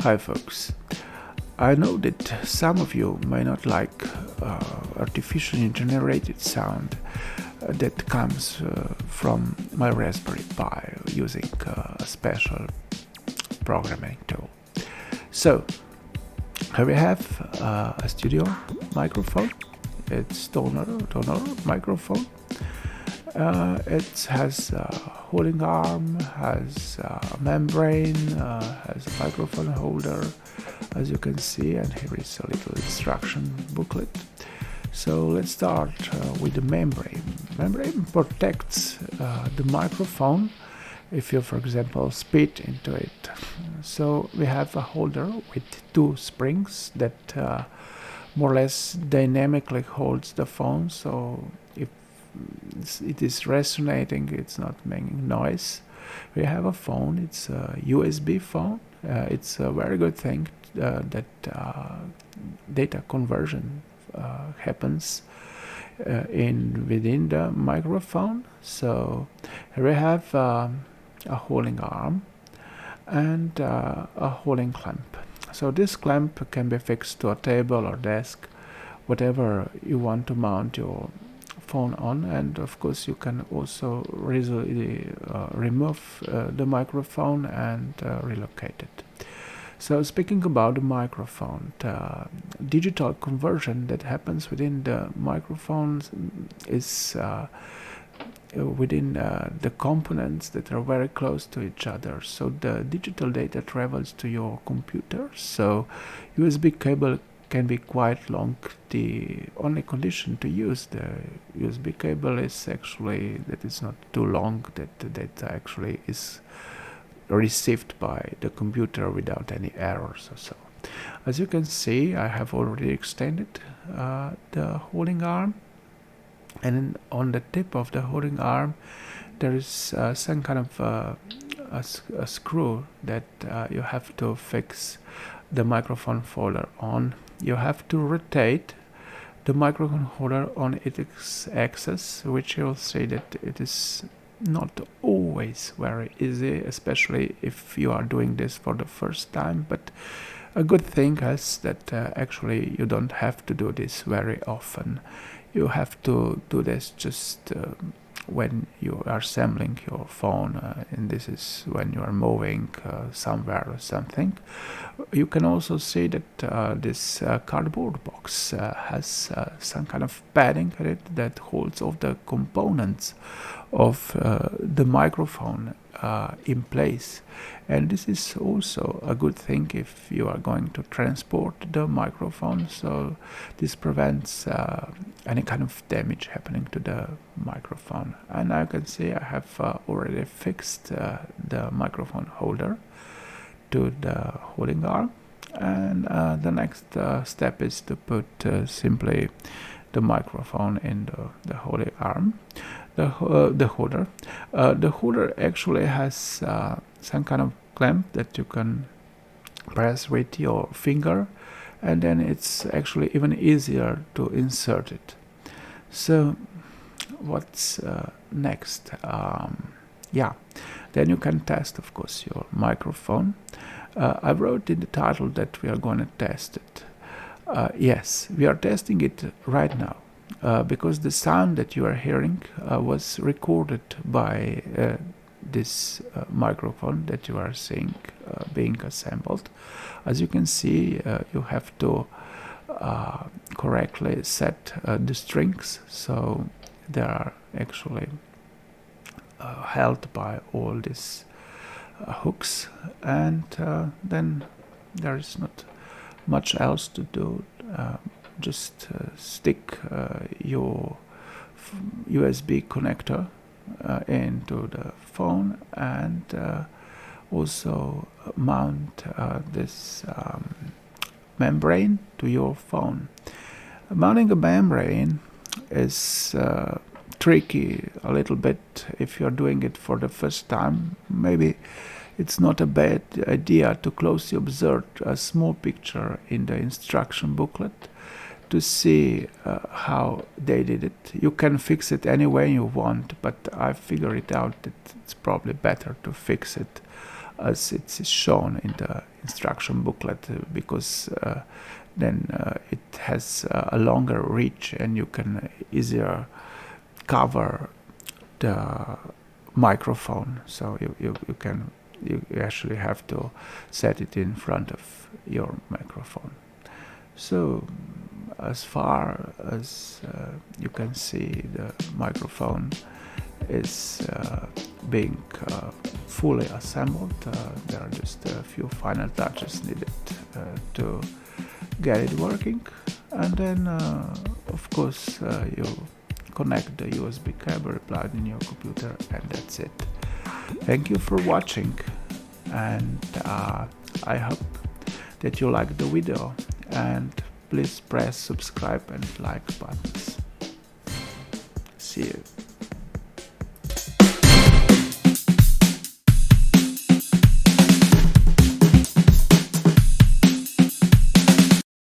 Hi folks, I know that some of you may not like artificially generated sound that comes from my Raspberry Pi using a special programming tool. So here we have a studio microphone. It's toner microphone. It has a holding arm, has a membrane, has a microphone holder, as you can see, and here is a little instruction booklet. So let's start with the membrane. Membrane protects the microphone if you, for example, spit into it. So we have a holder with two springs that more or less dynamically holds the phone, so if it is resonating, it's not making noise. We have a phone, it's a USB phone. It's a very good thing that data conversion happens within the microphone. So here we have a holding arm and a holding clamp. So this clamp can be fixed to a table or desk, whatever you want to mount your phone on, and of course you can also easily remove the microphone and relocate it. So speaking about the microphone, the digital conversion that happens within the microphones is within the components that are very close to each other. So the digital data travels to your computer. So USB cable can be quite long. The only condition to use the USB cable is actually that it's not too long, that the data actually is received by the computer without any errors or so. As you can see, I have already extended the holding arm, and on the tip of the holding arm there is some kind of a screw that you have to fix the microphone holder on. You have to rotate the microphone holder on its axis, which you'll see that it is not always very easy, especially if you are doing this for the first time. But a good thing is that actually you don't have to do this very often. You have to do this just when you are assembling your phone, and this is when you are moving somewhere or something. You can also see that this cardboard box has some kind of padding in it that holds all the components of the microphone in place, and this is also a good thing if you are going to transport the microphone, so this prevents any kind of damage happening to the microphone. And I can see I have already fixed the microphone holder to the holding arm, and the next step is to put simply the microphone in the holding arm, the holder. The holder actually has some kind of clamp that you can press with your finger, and then it's actually even easier to insert it. So what's next? Then you can test, of course, your microphone. I wrote in the title that we are going to test it. Yes, we are testing it right now because the sound that you are hearing was recorded by this microphone that you are seeing being assembled. As you can see, you have to correctly set the strings, so they are actually held by all these hooks, and then there is not much else to do. Just stick your USB connector into the phone, and also mount this membrane to your phone. Mounting a membrane is tricky a little bit if you're doing it for the first time. Maybe it's not a bad idea to closely observe a small picture in the instruction booklet to see how they did it. You can fix it any way you want, but I figured it out that it's probably better to fix it as it is shown in the instruction booklet, because then it has a longer reach and you can easier cover the microphone. So you actually have to set it in front of your microphone. So as far as you can see, the microphone is being fully assembled. There are just a few final touches needed to get it working, and then of course you connect the USB cable plugged in your computer, and that's it. Thank you for watching, and I hope that you like the video, and please press subscribe and like buttons. See you.